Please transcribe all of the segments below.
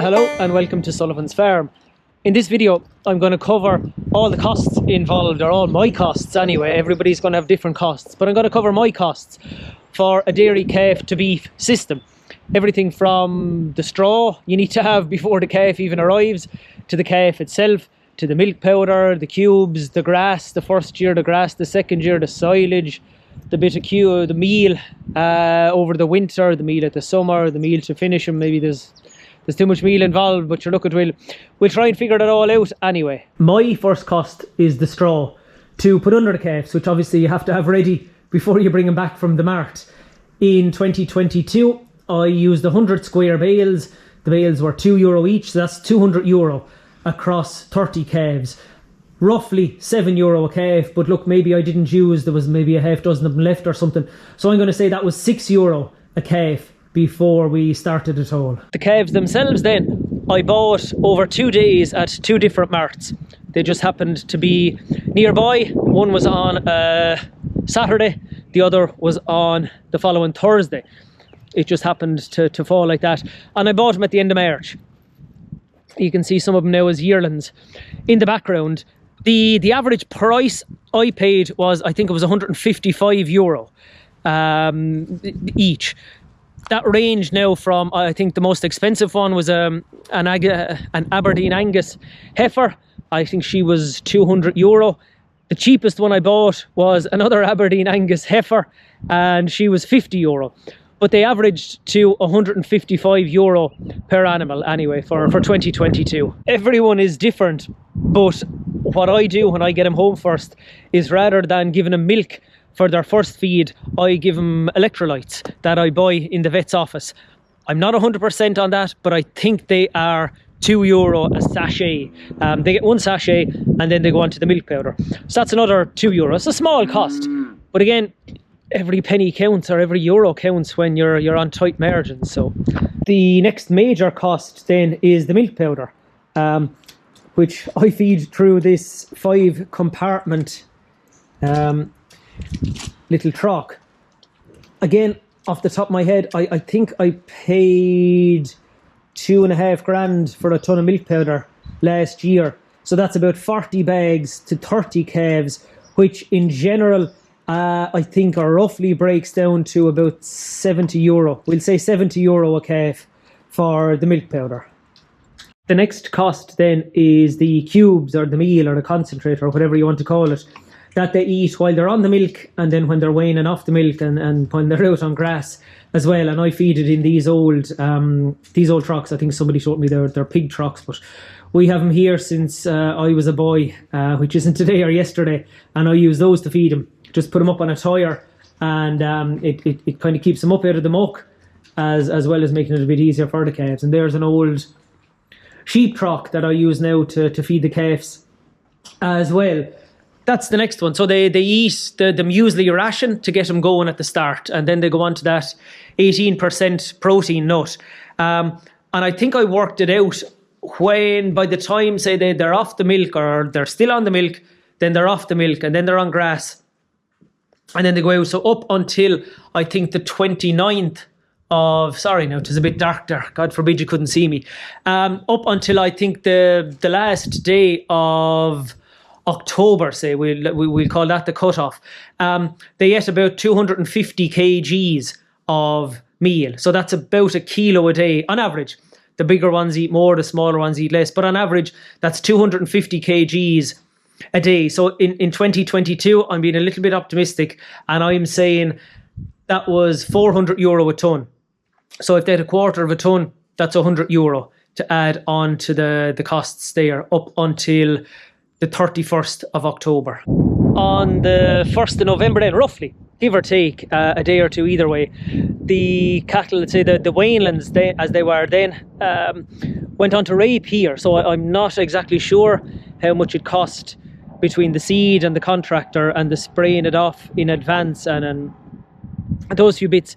Hello and welcome to Sullivan's Farm. In this video I'm going to cover all the costs involved, or all my costs anyway. Everybody's going to have different costs, but I'm going to cover my costs for a dairy calf to beef system. Everything from the straw you need to have before the calf even arrives, to the calf itself, to the milk powder, the cubes, the grass, the first year the grass, the second year the silage, the bit of the meal over the winter, the meal at the summer, the meal to finish them. Maybe there's too much meal involved, but you're looking, we'll try and figure that all out anyway. My first cost is the straw to put under the calves, which obviously you have to have ready before you bring them back from the mart. In 2022 I used 100 square bales. The bales were €2 each, so that's €200 across 30 calves. Roughly €7 a calf, but look, maybe I didn't use, there was maybe a half dozen of them left or something, so I'm going to say that was €6 a calf before we started it all. The calves themselves then, I bought over 2 days at 2 different marts. They just happened to be nearby. One was on Saturday, the other was on the following Thursday. It just happened to fall like that, and I bought them at the end of March. You can see some of them now as yearlings in the background. The average price I paid was, I think it was €155 each. That range now from, I think the most expensive one was an Aberdeen Angus heifer. I think she was €200. The cheapest one I bought was another Aberdeen Angus heifer, and she was €50. But they averaged to €155 per animal anyway for 2022. Everyone is different, but what I do when I get them home first is, rather than giving them milk for their first feed, I give them electrolytes that I buy in the vet's office. I'm not 100% on that, but I think they are €2 a sachet. They get one sachet and then they go on to the milk powder. So that's another €2. It's a small cost, but again, every penny counts, or every euro counts when you're on tight margins. So the next major cost then is the milk powder, which I feed through this 5-compartment little trough. Again, off the top of my head, I think I paid $2,500 for a ton of milk powder last year. So that's about 40 bags to 30 calves, which in general I think roughly breaks down to about €70. We'll say €70 a calf for the milk powder. The next cost then is the cubes, or the meal, or the concentrate, or whatever you want to call it, that they eat while they're on the milk, and then when they're weaning off the milk, and when they're out on grass as well. And I feed it in these old trucks. I think somebody showed me they're pig trucks, but we have them here since I was a boy, which isn't today or yesterday, and I use those to feed them. Just put them up on a tyre, and it kind of keeps them up out of the muck, as well as making it a bit easier for the calves. And there's an old sheep trough that I use now to feed the calves as well. That's the next one. So they eat the muesli ration to get them going at the start, and then they go on to that 18% protein nut. And I think I worked it out when, by the time, say, they're off the milk, or they're still on the milk, then they're off the milk, and then they're on grass, and then they go out. So up until, I think, the 29th of, sorry now, it was a bit dark there, God forbid you couldn't see me, up until I think the last day of October, say, we'll call that the cutoff, they ate about 250 kgs of meal. So that's about 1 kilo a day on average. The bigger ones eat more, the smaller ones eat less, but on average that's 250 kgs a day. So in 2022, I'm being a little bit optimistic, and I'm saying that was €400 a tonne. So if they had 1/4 of a tonne, that's €100 to add on to the costs there up until the 31st of October. On the 1st of November then, roughly, give or take a day or two either way, the cattle, let's say the Wainlands, as they were then, went on to rape here. So I'm not exactly sure how much it cost between the seed and the contractor and the spraying it off in advance, and those few bits,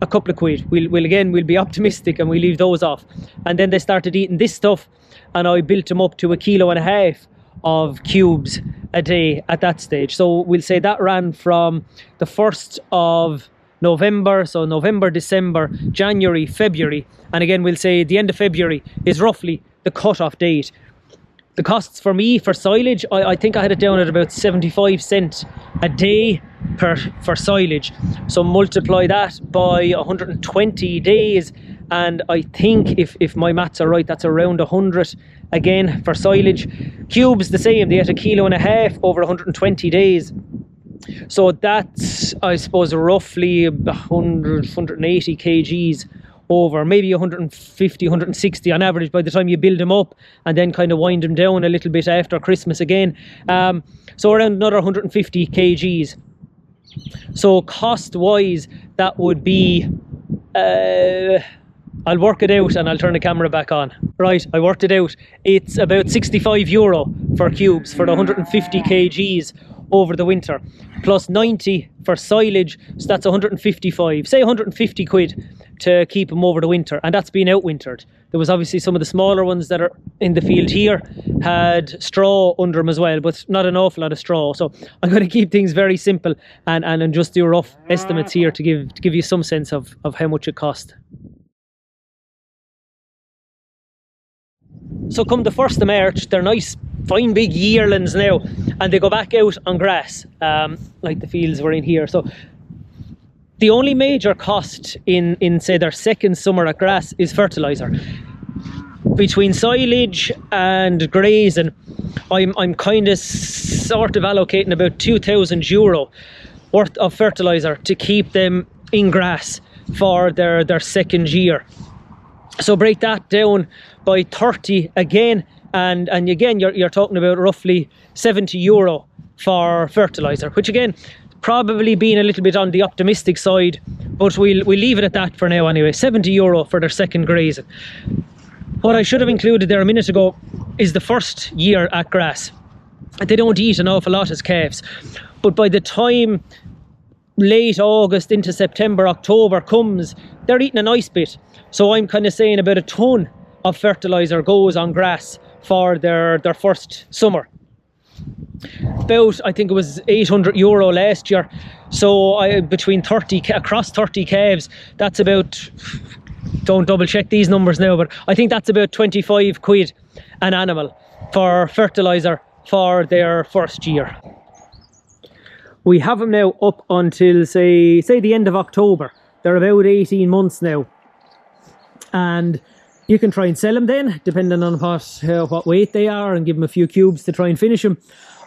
a couple of quid. We'll be optimistic and we'll leave those off. And then they started eating this stuff, and I built them up to 1.5 kilos of cubes a day at that stage. So we'll say that ran from the 1st of November, so November, December, January, February, and again we'll say the end of February is roughly the cut-off date. The costs for me for silage, I think I had it down at about 75 cents a day for silage. So multiply that by 120 days, and I think if my maths are right, that's around 100 again for silage. Cubes the same, they had 1.5 kilos over 120 days. So that's, I suppose, roughly 100, 180 kgs over, maybe 150, 160 on average by the time you build them up and then kind of wind them down a little bit after Christmas again. So around another 150 kgs. So cost wise, that would be, I'll work it out and I'll turn the camera back on. Right, I worked it out. It's about €65 for cubes for the 150 kgs over the winter, plus 90 for silage, so that's 155, say 150 quid to keep them over the winter, and that's been outwintered. There was obviously some of the smaller ones that are in the field here had straw under them as well, but not an awful lot of straw. So I'm going to keep things very simple and just do rough estimates here to give you some sense of how much it cost. So come the 1st of March, they're nice, fine big yearlings now, and they go back out on grass, like the fields we're in here. So the only major cost in say their second summer at grass is fertiliser. Between silage and grazing, I'm kind of sort of allocating about €2,000 worth of fertiliser to keep them in grass for their second year. So break that down by 30 again, and again you're talking about roughly €70 for fertiliser, which again probably being a little bit on the optimistic side, but we'll leave it at that for now anyway. €70 for their second grazing. What I should have included there a minute ago is the first year at grass. They don't eat an awful lot as calves, but by the time late August into September, October comes, they're eating a nice bit. So I'm kind of saying about a ton of fertiliser goes on grass for their first summer. About, I think it was €800 last year. So between 30, across 30 calves, that's about, don't double check these numbers now, but I think that's about 25 quid an animal for fertiliser for their first year. We have them now up until say the end of October. They're about 18 months now. And you can try and sell them then, depending on what weight they are, and give them a few cubes to try and finish them.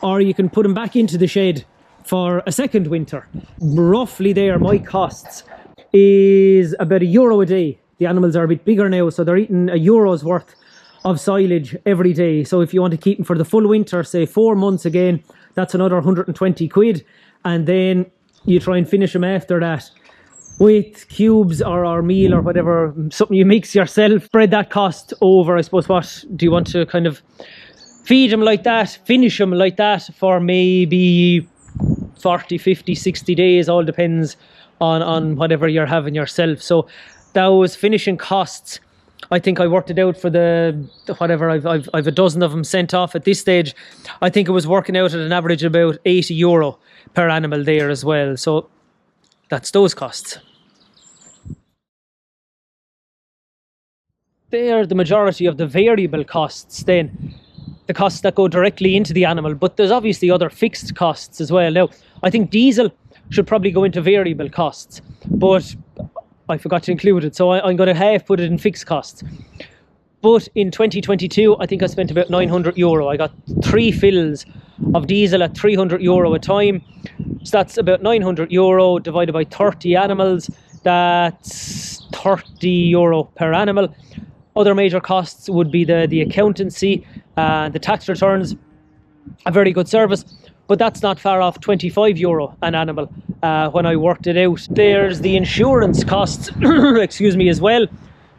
Or you can put them back into the shed for a second winter. Roughly there, my costs is about €1 a day. The animals are a bit bigger now, so they're eating €1's worth of silage every day. So if you want to keep them for the full winter, say 4 months again, that's another 120 quid. And then you try and finish them after that with cubes or meal or whatever, something you mix yourself. Spread that cost over, I suppose, what do you want to kind of feed them like that, finish them like that for maybe 40, 50, 60 days, all depends on whatever you're having yourself. So those finishing costs, I think I worked it out for the whatever, I've a dozen of them sent off at this stage. I think it was working out at an average of about €80 per animal there as well. So that's those costs. They are the majority of the variable costs then, the costs that go directly into the animal, but there's obviously other fixed costs as well. Now, I think diesel should probably go into variable costs, but I forgot to include it, so I'm going to half put it in fixed costs. But in 2022, I think I spent about €900. I got 3 fills of diesel at €300 a time. So that's about €900 divided by 30 animals. That's €30 per animal. Other major costs would be the accountancy, the tax returns, a very good service. But that's not far off €25 an animal when I worked it out. There's the insurance costs, excuse me, as well.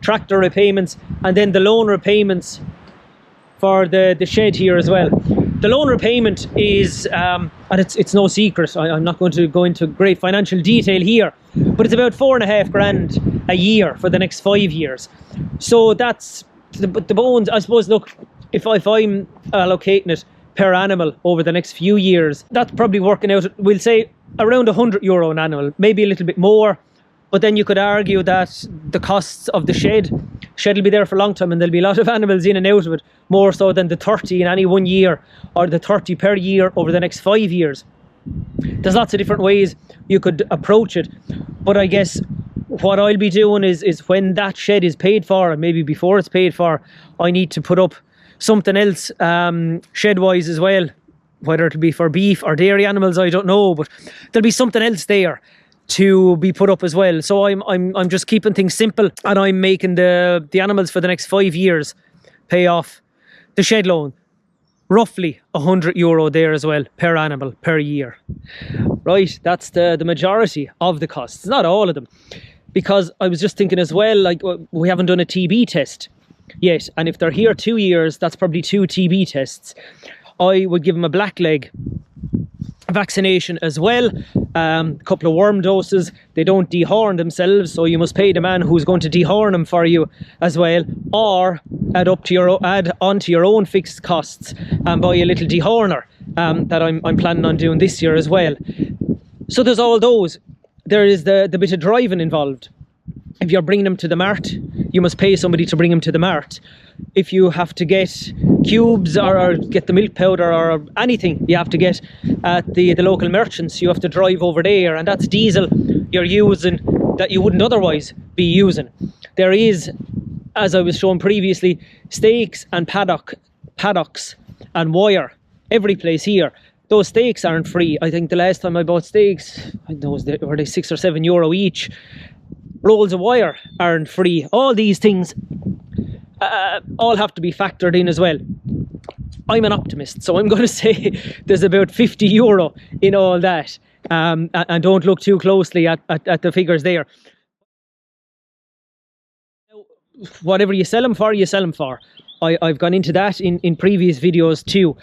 Tractor repayments, and then the loan repayments for the shed here as well. The loan repayment is, and it's no secret, I'm not going to go into great financial detail here, but it's about 4.5 grand a year for the next 5 years. So that's the bones, I suppose. Look, if I'm allocating it per animal over the next few years, that's probably working out, we'll say, around €100 an animal, maybe a little bit more. But then you could argue that the costs of the shed will be there for a long time, and there'll be a lot of animals in and out of it, more so than the 30 in any 1 year, or the 30 per year over the next 5 years. There's lots of different ways you could approach it. But I guess what I'll be doing is when that shed is paid for, and maybe before it's paid for, I need to put up something else shed-wise as well. Whether it'll be for beef or dairy animals, I don't know, but there'll be something else there to be put up as well. So I'm just keeping things simple, and I'm making the animals for the next 5 years pay off the shed loan. Roughly €100 there as well per animal per year. Right, that's the majority of the costs, not all of them. Because I was just thinking as well, like, we haven't done a TB test yet, and if they're here 2 years, that's probably 2 TB tests. I would give them a blackleg vaccination as well, a couple of worm doses. They don't dehorn themselves, so you must pay the man who's going to dehorn them for you as well, or add onto your own fixed costs and buy a little dehorner that I'm planning on doing this year as well. So there's all those. There is the bit of driving involved. If you're bringing them to the mart, you must pay somebody to bring them to the mart. If you have to get cubes or get the milk powder or anything you have to get at the local merchants, you have to drive over there, and that's diesel you're using that you wouldn't otherwise be using. There is, as I was shown previously, stakes and paddocks and wire every place here. Those stakes aren't free. I think the last time I bought stakes, I don't know, were they €6 or €7 each. Rolls of wire aren't free. All these things all have to be factored in as well. I'm an optimist, so I'm going to say there's about €50 in all that. And don't look too closely at the figures there. Whatever you sell them for, you sell them for. I've gone into that in previous videos too.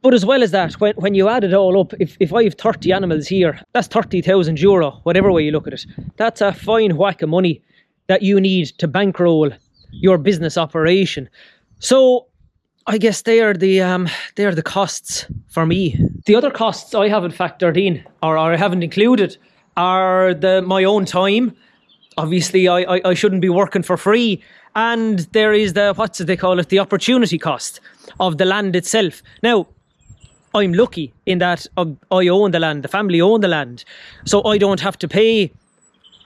But as well as that, when you add it all up, if I have 30 animals here, that's €30,000, whatever way you look at it. That's a fine whack of money that you need to bankroll your business operation. So I guess they are the costs for me. The other costs I haven't factored in, or I haven't included, are my own time. Obviously, I shouldn't be working for free. And there is the opportunity cost of the land itself. Now, I'm lucky in that I own the land, the family own the land, so I don't have to pay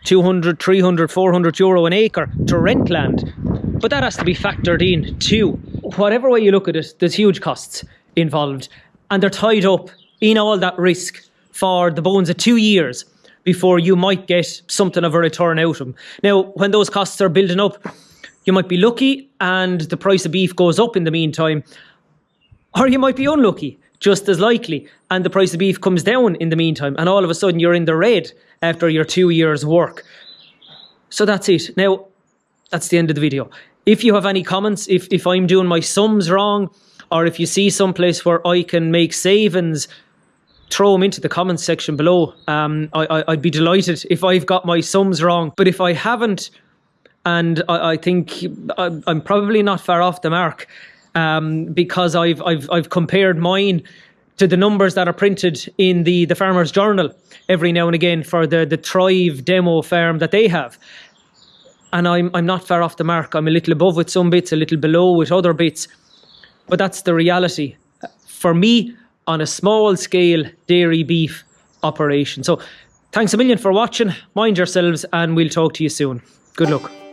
€200, €300, €400 an acre to rent land. But that has to be factored in too. Whatever way you look at it, there's huge costs involved, and they're tied up in all that risk for the bones of 2 years before you might get something of a return out of them. Now, when those costs are building up, you might be lucky and the price of beef goes up in the meantime, or you might be unlucky, just as likely, and the price of beef comes down in the meantime, and all of a sudden you're in the red after your 2 years' work. So that's it. Now, that's the end of the video. If you have any comments, if I'm doing my sums wrong, or if you see someplace where I can make savings, throw them into the comments section below. I'd be delighted if I've got my sums wrong. But if I haven't, and I think I'm probably not far off the mark, because I've compared mine to the numbers that are printed in the Farmer's Journal every now and again for the Thrive demo farm that they have. And I'm not far off the mark. I'm a little above with some bits, a little below with other bits. But that's the reality for me on a small scale dairy beef operation. So thanks a million for watching. Mind yourselves, and we'll talk to you soon. Good luck.